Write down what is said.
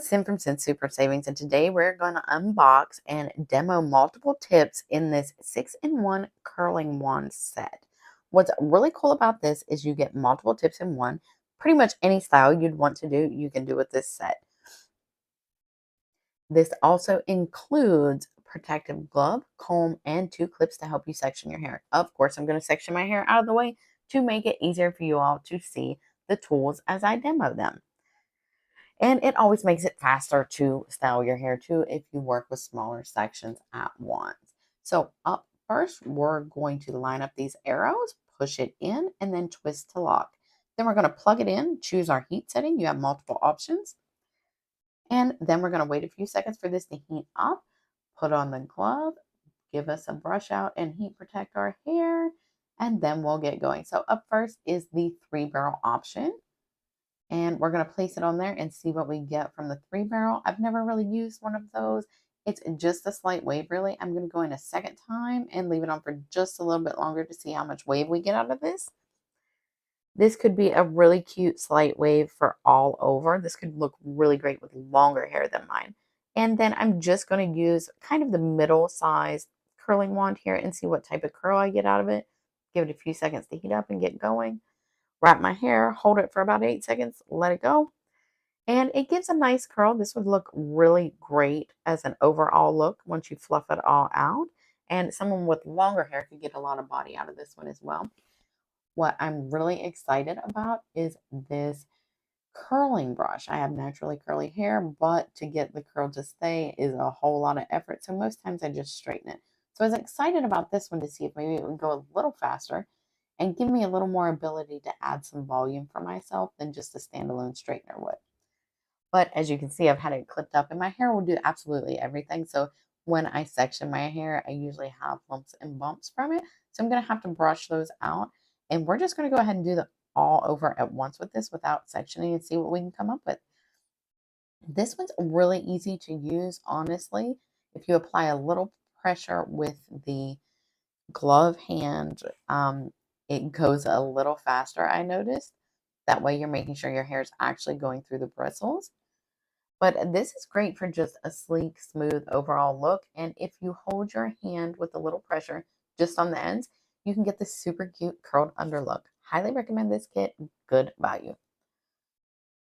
it's Sim from Sin Super Savings, and today we're going to unbox and demo multiple tips in this 6-in-1 curling wand set. What's really cool about this is you get multiple tips in one. Pretty much any style you'd want to do, you can do with this set. This also includes protective glove, comb, and 2 clips to help you section your hair. Of course, I'm going to section my hair out of the way to make it easier for you all to see the tools as I demo them. And it always makes it faster to style your hair too if you work with smaller sections at once. So up first, we're going to line up these arrows, push it in, and then twist to lock. Then we're going to plug it in, choose our heat setting. You have multiple options. And then we're going to wait a few seconds for this to heat up, put on the glove, give us a brush out and heat protect our hair, and then we'll get going. So up first is the 3-barrel option. And we're going to place it on there and see what we get from the 3-barrel. I've never really used one of those. It's just a slight wave, really. I'm going to go in a second time and leave it on for just a little bit longer to see how much wave we get out of this. This could be a really cute slight wave for all over. This could look really great with longer hair than mine. And then I'm just going to use kind of the middle size curling wand here and see what type of curl I get out of it. Give it a few seconds to heat up and get going. Wrap my hair, hold it for about 8 seconds, let it go. And it gives a nice curl. This would look really great as an overall look once you fluff it all out. And someone with longer hair could get a lot of body out of this one as well. What I'm really excited about is this curling brush. I have naturally curly hair, but to get the curl to stay is a whole lot of effort. So most times I just straighten it. So I was excited about this one to see if maybe it would go a little faster and give me a little more ability to add some volume for myself than just a standalone straightener would. But as you can see, I've had it clipped up and my hair will do absolutely everything. So when I section my hair, I usually have lumps and bumps from it. So I'm going to have to brush those out. And we're just going to go ahead and do them all over at once with this without sectioning and see what we can come up with. This one's really easy to use, honestly. If you apply a little pressure with the glove hand, it goes a little faster, I noticed. That way you're making sure your hair is actually going through the bristles. But this is great for just a sleek, smooth overall look. And if you hold your hand with a little pressure just on the ends, you can get this super cute curled under look. Highly recommend this kit. Good value.